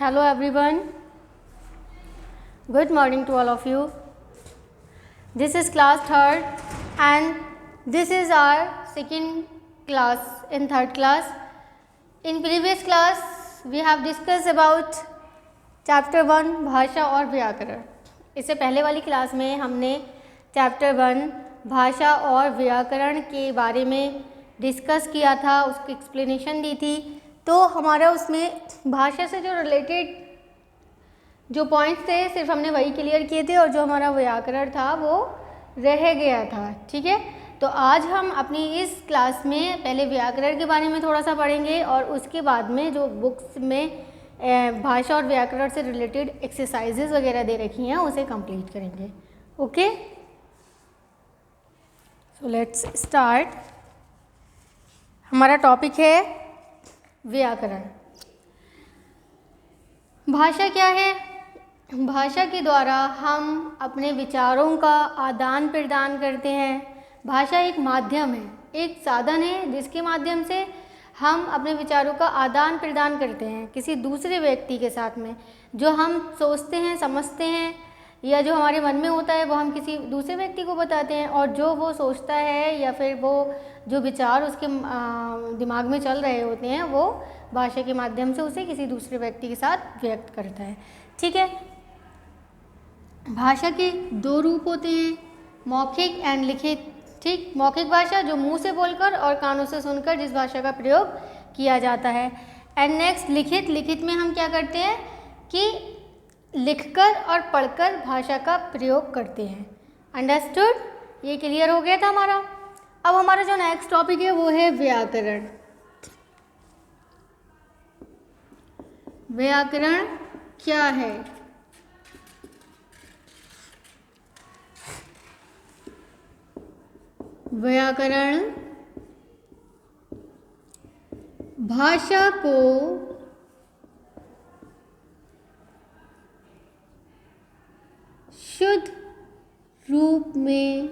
Hello everyone. Good morning to all of you. This is class 3rd and this is our second class in 3rd class. In previous class we have discussed about chapter 1 भाषा और व्याकरण. इससे पहले वाली class में हमने chapter 1 भाषा और व्याकरण के बारे में डिस्कस किया था, उसकी एक्सप्लेनेशन दी थी. तो हमारा उसमें भाषा से जो रिलेटेड जो पॉइंट्स थे सिर्फ हमने वही क्लियर किए थे और जो हमारा व्याकरण था वो रह गया था. ठीक है, तो आज हम अपनी इस क्लास में पहले व्याकरण के बारे में थोड़ा सा पढ़ेंगे और उसके बाद में जो बुक्स में भाषा और व्याकरण से रिलेटेड एक्सरसाइजेज वगैरह दे रखी हैं उसे कंप्लीट करेंगे. Okay, so let's start. हमारा टॉपिक है व्याकरण. भाषा क्या है? भाषा के द्वारा हम अपने विचारों का आदान प्रदान करते हैं. भाषा एक माध्यम है, एक साधन है जिसके माध्यम से हम अपने विचारों का आदान प्रदान करते हैं किसी दूसरे व्यक्ति के साथ में. जो हम सोचते हैं, समझते हैं या जो हमारे मन में होता है वो हम किसी दूसरे व्यक्ति को बताते हैं और जो वो सोचता है या फिर वो जो विचार उसके दिमाग में चल रहे होते हैं वो भाषा के माध्यम से उसे किसी दूसरे व्यक्ति के साथ व्यक्त करता है. ठीक है, भाषा के दो रूप होते हैं, मौखिक एंड लिखित. ठीक, मौखिक भाषा जो मुंह से बोलकर और कानों से सुनकर जिस भाषा का प्रयोग किया जाता है. एंड नेक्स्ट लिखित. लिखित में हम क्या करते हैं कि लिखकर और पढ़कर भाषा का प्रयोग करते हैं. अंडरस्टूड? ये क्लियर हो गया था हमारा. अब हमारा जो नेक्स्ट टॉपिक है वो है व्याकरण. व्याकरण क्या है? व्याकरण भाषा को शुद्ध रूप में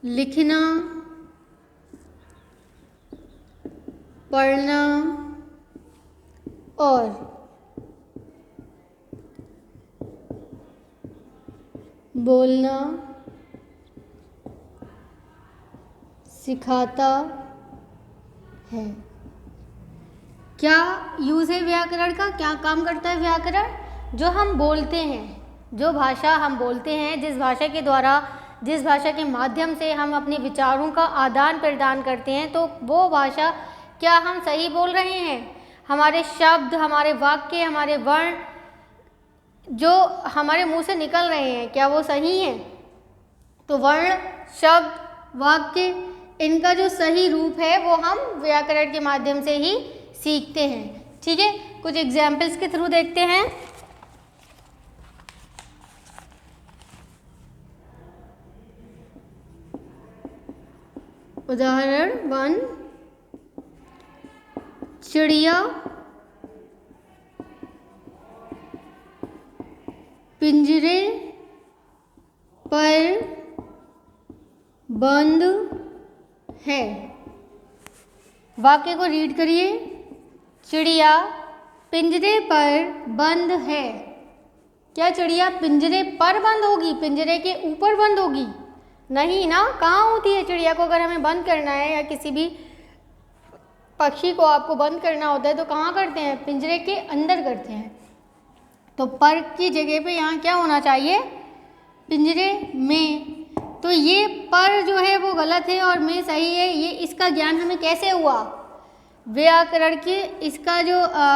लिखना, पढ़ना और बोलना सिखाता है. क्या यूज़ है व्याकरण का? क्या काम करता है व्याकरण? जो हम बोलते हैं, जो भाषा हम बोलते हैं, जिस भाषा के द्वारा, जिस भाषा के माध्यम से हम अपने विचारों का आदान प्रदान करते हैं, तो वो भाषा क्या हम सही बोल रहे हैं? हमारे शब्द, हमारे वाक्य, हमारे वर्ण जो हमारे मुंह से निकल रहे हैं क्या वो सही हैं? तो वर्ण, शब्द, वाक्य इनका जो सही रूप है वो हम व्याकरण के माध्यम से ही सीखते हैं. ठीक है, कुछ एग्जाम्पल्स के थ्रू देखते हैं. उदाहरण 1, चिड़िया पिंजरे पर बंद है. वाक्य को रीड करिए. चिड़िया पिंजरे पर बंद है. क्या चिड़िया पिंजरे पर बंद होगी? पिंजरे के ऊपर बंद होगी? नहीं ना. कहाँ होती है चिड़िया को? अगर हमें बंद करना है या किसी भी पक्षी को आपको बंद करना होता है तो कहाँ करते हैं? पिंजरे के अंदर करते हैं. तो पर की जगह पे यहाँ क्या होना चाहिए? पिंजरे में. तो ये पर जो है वो गलत है और में सही है. ये इसका ज्ञान हमें कैसे हुआ? व्याकरण के इसका जो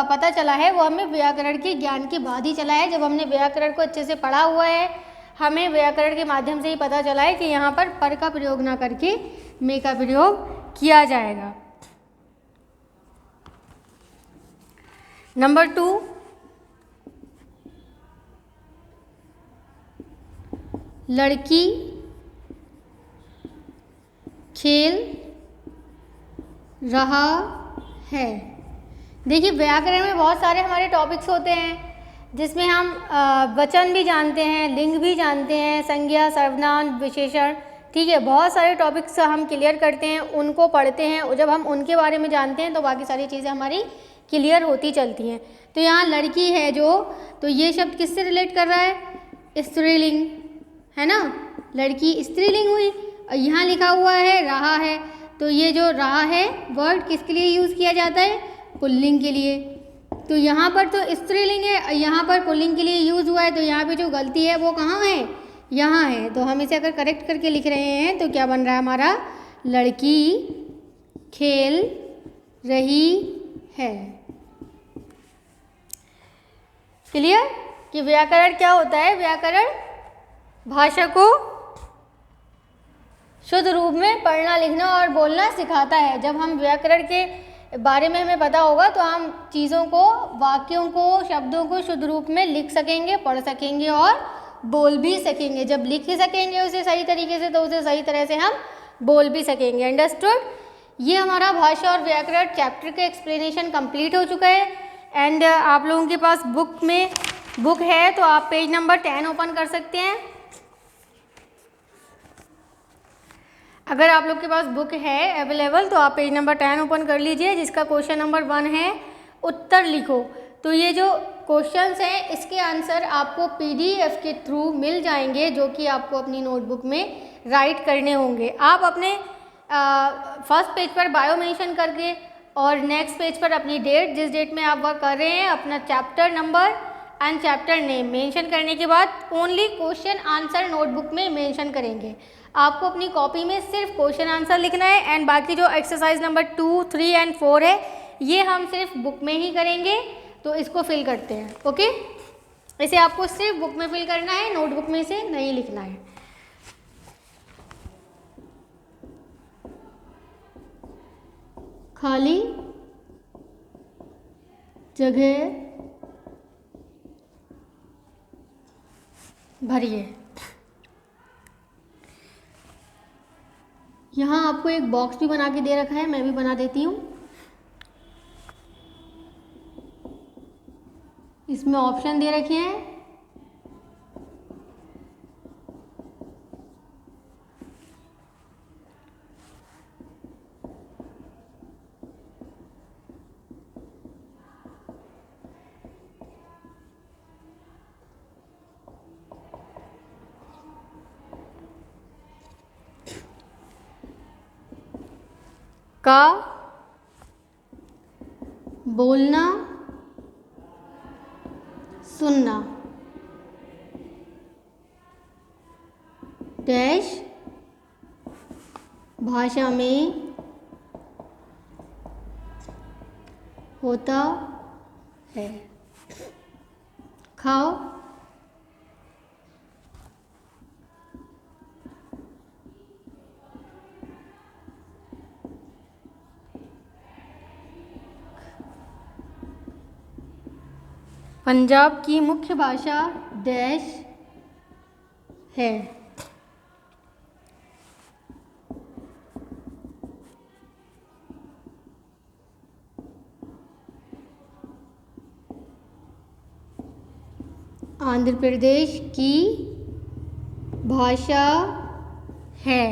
पता चला है वो हमें व्याकरण के ज्ञान के बाद ही चला है. जब हमने व्याकरण को अच्छे से पढ़ा हुआ है, हमें व्याकरण के माध्यम से ही पता चला है कि यहाँ पर का प्रयोग ना करके में का प्रयोग किया जाएगा. नंबर 2, लड़की खेल रहा है. देखिए व्याकरण में बहुत सारे हमारे टॉपिक्स होते हैं जिसमें हम वचन भी जानते हैं, लिंग भी जानते हैं, संज्ञा, सर्वनाम, विशेषण ठीक है, बहुत सारे टॉपिक्स हम क्लियर करते हैं, उनको पढ़ते हैं, और जब हम उनके बारे में जानते हैं तो बाकी सारी चीज़ें हमारी क्लियर होती चलती हैं। तो यहाँ लड़की है जो, तो ये शब्द किससे रिलेट कर रहा है? स्त्रीलिंग, है ना, लड़की स्त्रीलिंग हुई। और यहाँ लिखा हुआ है रहा है, तो ये जो रहा है वर्ड किसके लिए यूज़ किया जाता है? पुल्लिंग के लिए। तो यहाँ पर तो स्त्रीलिंग है, यहाँ पर पुल्लिंग के लिए यूज़ हुआ है, तो यहाँ पे जो गलती है वो कहाँ है? यहाँ है। तो हम इसे अगर करेक्ट करके लिख रहे हैं तो क्या बन रहा है हमारा? लड़की खेल रही है। क्लियर? कि व्याकरण क्या होता है? व्याकरण भाषा को शुद्ध रूप में पढ़ना, लिखना और बोलना सिखाता है। जब हम व्याकरण के बारे में हमें पता होगा तो हम चीज़ों को, वाक्यों को, शब्दों को शुद्ध रूप में लिख सकेंगे, पढ़ सकेंगे और बोल भी सकेंगे। जब लिख सकेंगे उसे सही तरीके से तो उसे सही तरह से हम बोल भी सकेंगे। अंडरस्टूड? ये हमारा भाषा और व्याकरण चैप्टर का एक्सप्लेनेशन कंप्लीट हो चुका है। एंड आप लोगों के पास बुक है तो आप पेज नंबर 10 ओपन कर सकते हैं। अगर आप लोग के पास बुक है अवेलेबल तो आप पेज नंबर 10 ओपन कर लीजिए, जिसका क्वेश्चन नंबर 1 है उत्तर लिखो। तो ये जो क्वेश्चंस हैं इसके आंसर आपको PDF के थ्रू मिल जाएंगे, जो कि आपको अपनी नोटबुक में राइट करने होंगे। आप अपने फर्स्ट पेज पर बायो मेंशन करके और नेक्स्ट पेज पर अपनी डेट, जिस डेट में आप वर्क कर रहे हैं, अपना chapter number and chapter name mention करने के बाद ओनली क्वेश्चन आंसर नोटबुक में मेंशन करेंगे। आपको अपनी कॉपी में सिर्फ क्वेश्चन आंसर लिखना है एंड बाकी जो एक्सरसाइज नंबर 2, 3 एंड 4 है ये हम सिर्फ बुक में ही करेंगे। तो इसको फिल करते हैं। ओके, इसे आपको सिर्फ बुक में फिल करना है, नोटबुक में से नहीं लिखना है। खाली जगह भरिए। यहाँ आपको एक बॉक्स भी बना के दे रखा है, मैं भी बना देती हूँ। इसमें ऑप्शन दे रखे हैं। का बोलना, सुनना, डैश भाषा में होता है। खाओ पंजाब की मुख्य भाषा डैश है। आंध्र प्रदेश की भाषा है।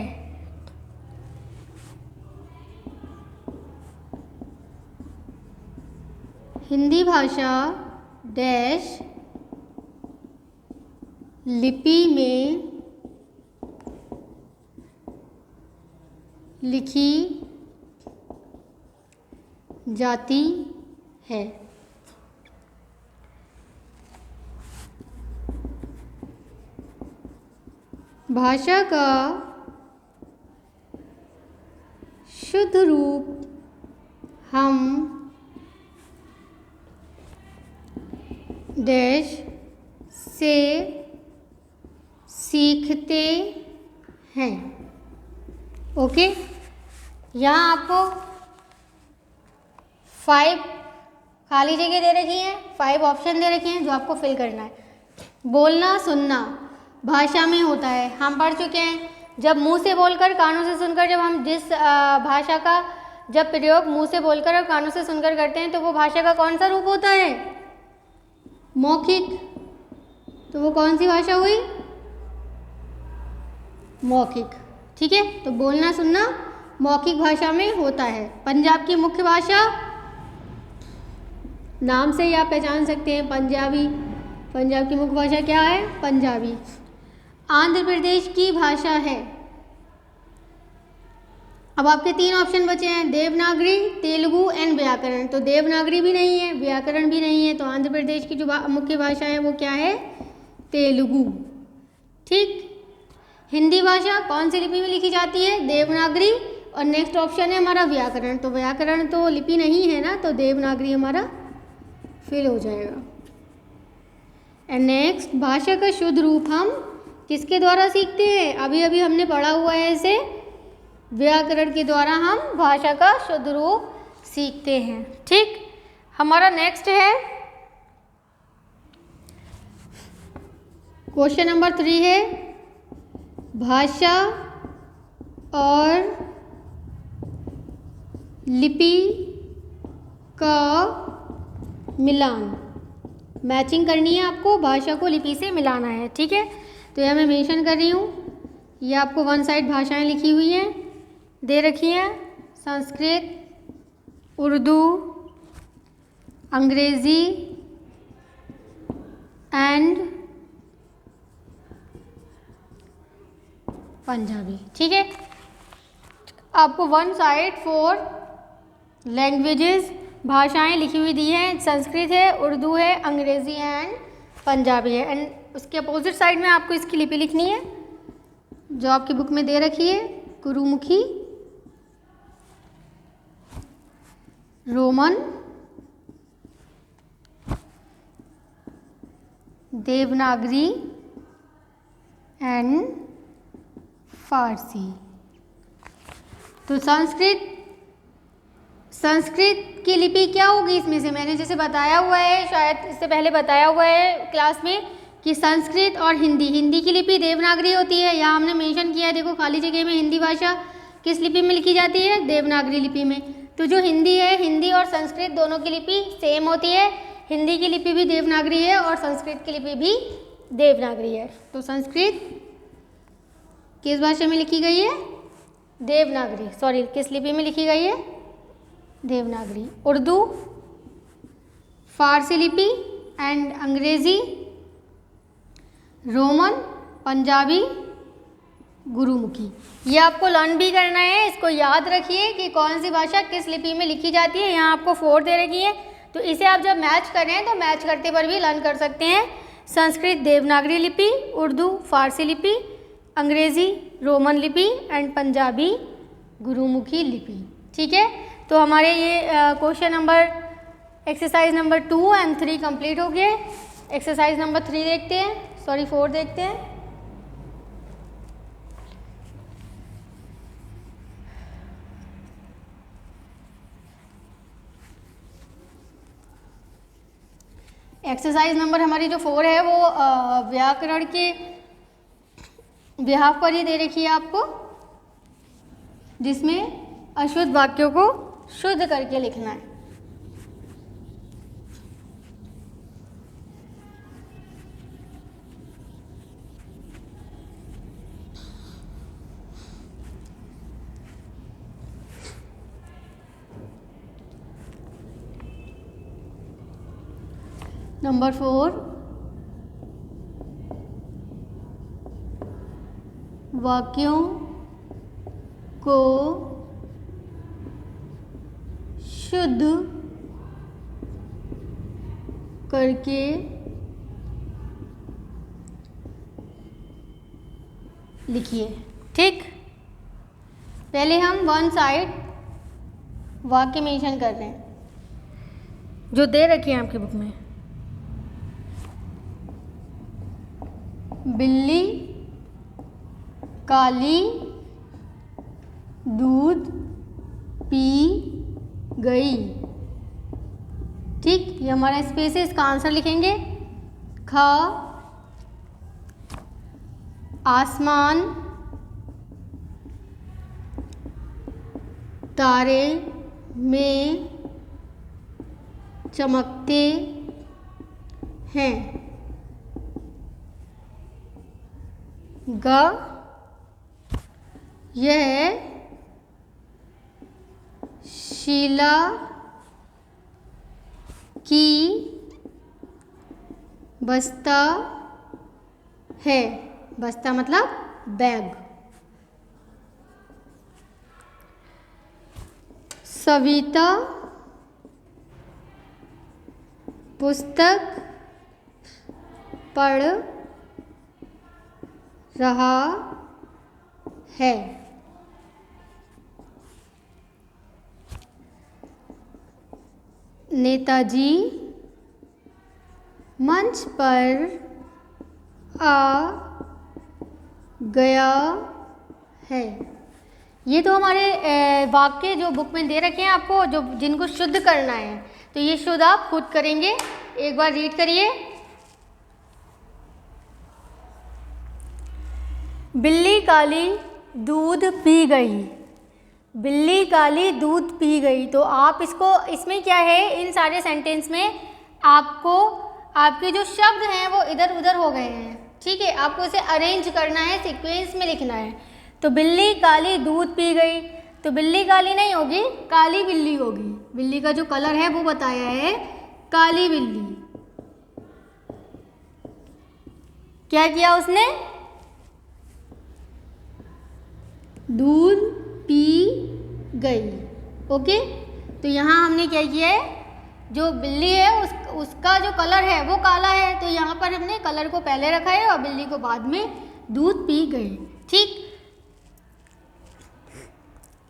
हिंदी भाषा डैश लिपि में लिखी जाती है। भाषा का शुद्ध रूप हम डैश से सीखते हैं। ओके, यहाँ आपको 5 खाली जगह दे रखी हैं, 5 ऑप्शन दे रखे हैं जो आपको फिल करना है। बोलना, सुनना भाषा में होता है, हम पढ़ चुके हैं। जब मुंह से बोलकर, कानों से सुनकर, जब हम जिस भाषा का जब प्रयोग मुंह से बोलकर और कानों से सुनकर करते हैं तो वो भाषा का कौन सा रूप होता है? मौखिक। तो वो कौन सी भाषा हुई? मौखिक। ठीक है, तो बोलना सुनना मौखिक भाषा में होता है। पंजाब की मुख्य भाषा, नाम से ही आप पहचान सकते हैं, पंजाबी। पंजाब की मुख्य भाषा क्या है? पंजाबी। आंध्र प्रदेश की भाषा है, अब आपके 3 ऑप्शन बचे हैं, देवनागरी, तेलुगु एंड व्याकरण। तो देवनागरी भी नहीं है, व्याकरण भी नहीं है, तो आंध्र प्रदेश की जो मुख्य भाषा है वो क्या है? तेलुगु। ठीक। हिंदी भाषा कौन सी लिपि में लिखी जाती है? देवनागरी। और नेक्स्ट ऑप्शन है हमारा व्याकरण, तो व्याकरण तो लिपि नहीं है ना, तो देवनागरी हमारा फेल हो जाएगा। एंड नेक्स्ट, भाषा का शुद्ध रूप हम किसके द्वारा सीखते हैं? अभी अभी हमने पढ़ा हुआ है इसे, व्याकरण के द्वारा हम भाषा का शुद्ध रूप सीखते हैं। ठीक। हमारा नेक्स्ट है क्वेश्चन नंबर 3 है भाषा और लिपि का मिलान। मैचिंग करनी है आपको, भाषा को लिपि से मिलाना है। ठीक है, तो यह मैं मेंशन कर रही हूँ। ये आपको वन साइड भाषाएं लिखी हुई हैं, दे रखी हैं, संस्कृत, उर्दू, अंग्रेज़ी एंड पंजाबी। ठीक है, आपको वन साइड 4 लैंग्वेजेस भाषाएं लिखी हुई दी हैं, संस्कृत है, उर्दू है, अंग्रेज़ी एंड पंजाबी है। एंड उसके अपोजिट साइड में आपको इसकी लिपि लिखनी है जो आपकी बुक में दे रखी है, गुरुमुखी, रोमन, देवनागरी एंड फारसी। तो संस्कृत की लिपि क्या होगी इसमें से? मैंने जैसे बताया हुआ है, शायद इससे पहले बताया हुआ है क्लास में कि संस्कृत और हिंदी की लिपि देवनागरी होती है। यहाँ हमने मेंशन किया है, देखो खाली जगह में, हिंदी भाषा किस लिपि में लिखी जाती है? देवनागरी लिपि में। तो जो हिंदी है, हिंदी और संस्कृत दोनों की लिपि सेम होती है। हिंदी की लिपि भी देवनागरी है और संस्कृत की लिपि भी देवनागरी है। तो संस्कृत किस भाषा में लिखी गई है? देवनागरी, सॉरी, किस लिपि में लिखी गई है? देवनागरी। उर्दू, फारसी लिपि एंड अंग्रेज़ी, रोमन, पंजाबी, गुरुमुखी। ये आपको लर्न भी करना है, इसको याद रखिए कि कौन सी भाषा किस लिपि में लिखी जाती है। यहाँ आपको 4 दे रखी है, तो इसे आप जब मैच कर रहे हैं तो मैच करते पर भी लर्न कर सकते हैं। संस्कृत देवनागरी लिपि, उर्दू फारसी लिपि, अंग्रेज़ी रोमन लिपि एंड पंजाबी गुरुमुखी लिपि। ठीक है, तो हमारे ये question number exercise number 2 and 3 complete हो गए। एक्सरसाइज नंबर 3 देखते हैं, सॉरी 4 देखते हैं। एक्सरसाइज नंबर हमारी जो 4 है वो व्याकरण के बिहाफ पर ही दे रखी है आपको, जिसमें अशुद्ध वाक्यों को शुद्ध करके लिखना है। नंबर 4, वाक्यों को शुद्ध करके लिखिए। ठीक, पहले हम वन साइड वाक्य मेंशन कर रहे हैं जो दे रखी है आपकी बुक में। बिल्ली काली दूध पी गई। ठीक, ये हमारा स्पेस है, इसका आंसर लिखेंगे। ख, आसमान तारे में चमकते हैं। ग, यह शीला की बस्ता है। बस्ता मतलब बैग। सविता पुस्तक पढ़ रहा है। नेताजी मंच पर आ गया है। ये तो हमारे वाक्य जो बुक में दे रखे हैं आपको, जो जिनको शुद्ध करना है, तो ये शुद्ध आप खुद करेंगे। एक बार रीड करिए। बिल्ली काली दूध पी गई। बिल्ली काली दूध पी गई। तो आप इसको, इसमें क्या है, इन सारे सेंटेंस में आपको आपके जो शब्द हैं वो इधर उधर हो गए हैं। ठीक है, आपको इसे अरेंज करना है, सीक्वेंस में लिखना है। तो बिल्ली काली दूध पी गई, तो बिल्ली काली नहीं होगी, काली बिल्ली होगी। बिल्ली का जो कलर है वो बताया है, काली बिल्ली। क्या किया उसने? दूध पी गई। ओके, तो यहाँ हमने क्या किया है, जो बिल्ली है उसका जो कलर है वो काला है, तो यहाँ पर हमने कलर को पहले रखा है और बिल्ली को बाद में। दूध पी गई। ठीक।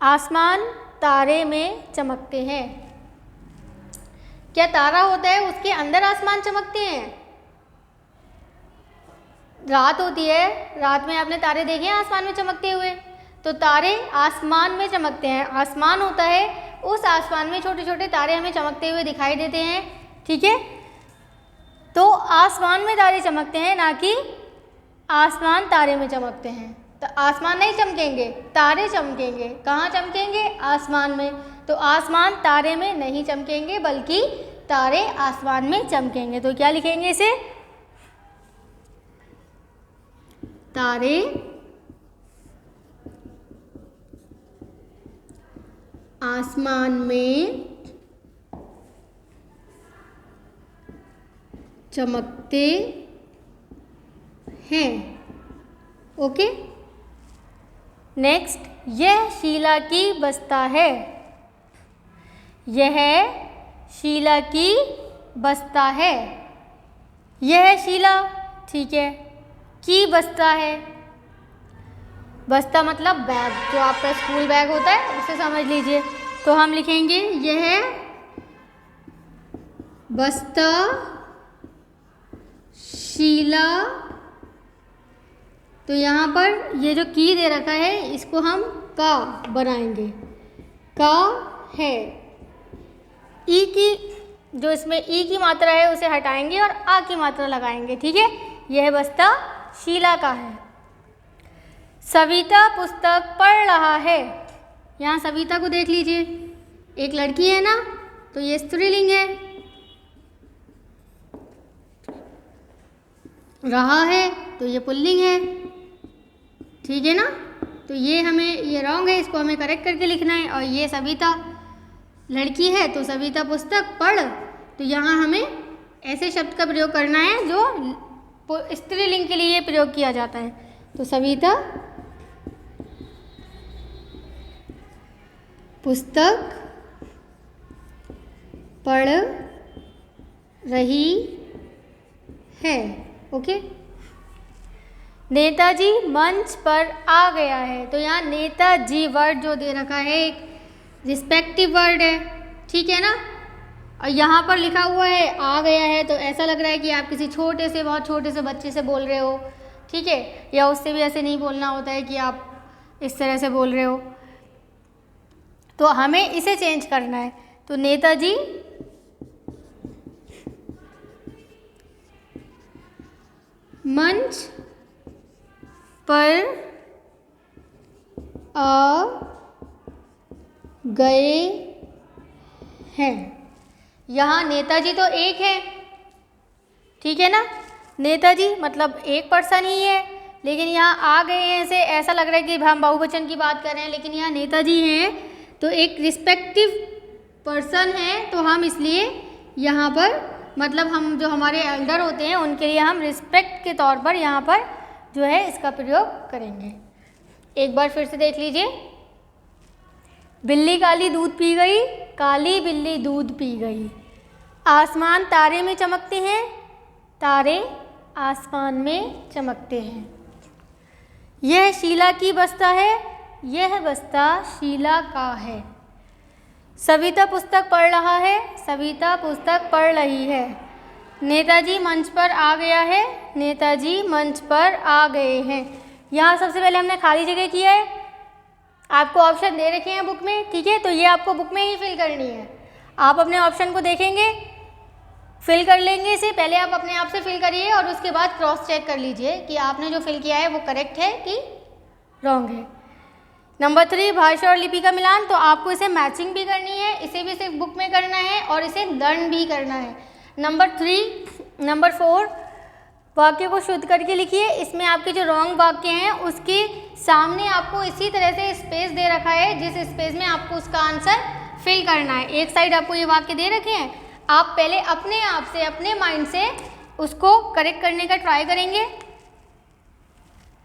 आसमान तारे में चमकते हैं। क्या तारा होता है उसके अंदर आसमान चमकते हैं? रात होती है, रात में आपने तारे देखे हैं आसमान में चमकते हुए? तो तारे आसमान में चमकते हैं। आसमान होता है, उस आसमान में छोटे छोटे तारे हमें चमकते हुए दिखाई देते हैं। ठीक है, तो आसमान में तारे चमकते हैं, ना कि आसमान तारे में चमकते हैं। तो आसमान नहीं चमकेंगे, तारे चमकेंगे। कहाँ चमकेंगे? आसमान में। तो आसमान तारे में नहीं चमकेंगे, बल्कि तारे आसमान में चमकेंगे। तो क्या लिखेंगे इसे? तारे आसमान में चमकते हैं। ओके, नेक्स्ट, यह शीला की बस्ता है। यह शीला की बस्ता है। यह शीला, ठीक है, की बस्ता है। बस्ता मतलब बैग, जो आपका स्कूल बैग होता है उसे समझ लीजिए। तो हम लिखेंगे यह बस्ता शीला। तो यहाँ पर ये जो की दे रखा है इसको हम का बनाएंगे। का है। ई की, जो इसमें ई की मात्रा है उसे हटाएंगे और आ की मात्रा लगाएंगे। ठीक है, यह बस्ता शीला का है। सविता पुस्तक पढ़ रहा है। यहाँ सविता को देख लीजिए, एक लड़की है ना, तो ये स्त्रीलिंग है। रहा है तो ये पुल्लिंग है। ठीक है ना, तो ये हमें, ये रॉन्ग है, इसको हमें करेक्ट करके लिखना है। और ये सविता लड़की है, तो सविता पुस्तक पढ़, तो यहाँ हमें ऐसे शब्द का प्रयोग करना है जो स्त्रीलिंग के लिए प्रयोग किया जाता है। तो सविता पुस्तक पढ़ रही है। ओके, नेताजी मंच पर आ गया है। तो यहाँ नेताजी वर्ड जो दे रखा है एक रिस्पेक्टिव वर्ड है। ठीक है ना, और यहाँ पर लिखा हुआ है आ गया है, तो ऐसा लग रहा है कि आप किसी छोटे से, बहुत छोटे से बच्चे से बोल रहे हो। ठीक है, या उससे भी ऐसे नहीं बोलना होता है कि आप इस तरह से बोल रहे हो। तो हमें इसे चेंज करना है। तो नेताजी मंच पर आ गए हैं। यहाँ नेताजी तो एक है, ठीक है ना, नेताजी मतलब एक पर्सन ही है। लेकिन यहाँ आ गए हैं ऐसे, ऐसा लग रहा है कि हम बहुवचन की बात कर रहे हैं, लेकिन यहाँ नेताजी हैं तो एक रिस्पेक्टिव पर्सन है, तो हम इसलिए यहाँ पर मतलब हम जो हमारे एल्डर होते हैं उनके लिए हम रिस्पेक्ट के तौर पर यहाँ पर जो है इसका प्रयोग करेंगे। एक बार फिर से देख लीजिए। बिल्ली काली दूध पी गई, काली बिल्ली दूध पी गई। आसमान तारे में चमकते हैं, तारे आसमान में चमकते हैं। यह शीला की बस्ता है, यह बस्ता शीला का है। सविता पुस्तक पढ़ रहा है, सविता पुस्तक पढ़ रही है। नेताजी मंच पर आ गया है, नेताजी मंच पर आ गए हैं। यहाँ सबसे पहले हमने खाली जगह किया है, आपको ऑप्शन दे रखे हैं बुक में, ठीक है, तो ये आपको बुक में ही फिल करनी है। आप अपने ऑप्शन को देखेंगे, फिल कर लेंगे इसे, पहले आप अपने आप से फिल करिए और उसके बाद क्रॉस चेक कर लीजिए कि आपने जो फिल किया है वो करेक्ट है कि रॉन्ग है। नंबर 3, भाषा और लिपि का मिलान, तो आपको इसे मैचिंग भी करनी है, इसे भी सिर्फ बुक में करना है और इसे लर्न भी करना है। नंबर 4, वाक्य को शुद्ध करके लिखिए। इसमें आपके जो रॉन्ग वाक्य हैं उसके सामने आपको इसी तरह से स्पेस दे रखा है, जिस स्पेस में आपको उसका आंसर फिल करना है। एक साइड आपको ये वाक्य दे रखे हैं, आप पहले अपने आप से, अपने माइंड से उसको करेक्ट करने का ट्राई करेंगे।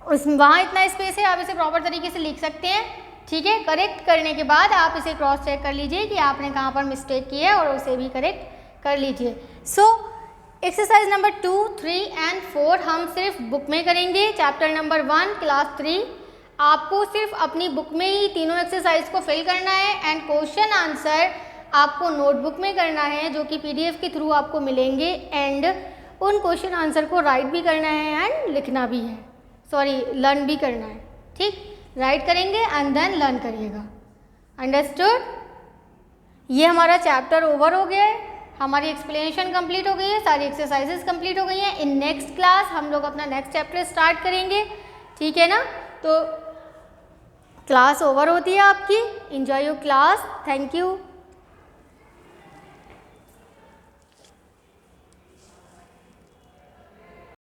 वहाँ इतना स्पेस है, आप इसे प्रॉपर तरीके से लिख सकते हैं, ठीक है। करेक्ट करने के बाद आप इसे क्रॉस चेक कर लीजिए कि आपने कहाँ पर मिस्टेक की है और उसे भी करेक्ट कर लीजिए। सो एक्सरसाइज नंबर 2, 3 एंड 4 हम सिर्फ बुक में करेंगे। चैप्टर नंबर 1 क्लास 3 आपको सिर्फ अपनी बुक में ही तीनों एक्सरसाइज को फिल करना है एंड क्वेश्चन आंसर आपको नोटबुक में करना है, जो कि PDF के थ्रू आपको मिलेंगे एंड उन क्वेश्चन आंसर को राइट भी करना है एंड लिखना भी है, लर्न भी करना है, ठीक। राइट करेंगे एंड देन लर्न करिएगा, अंडरस्टूड। ये हमारा चैप्टर ओवर हो गया है, हमारी एक्सप्लेनेशन कंप्लीट हो गई है, सारी एक्सरसाइजेस कंप्लीट हो गई हैं। इन नेक्स्ट क्लास हम लोग अपना नेक्स्ट चैप्टर स्टार्ट करेंगे, ठीक है ना। तो क्लास ओवर होती है आपकी, enjoy your class, thank you.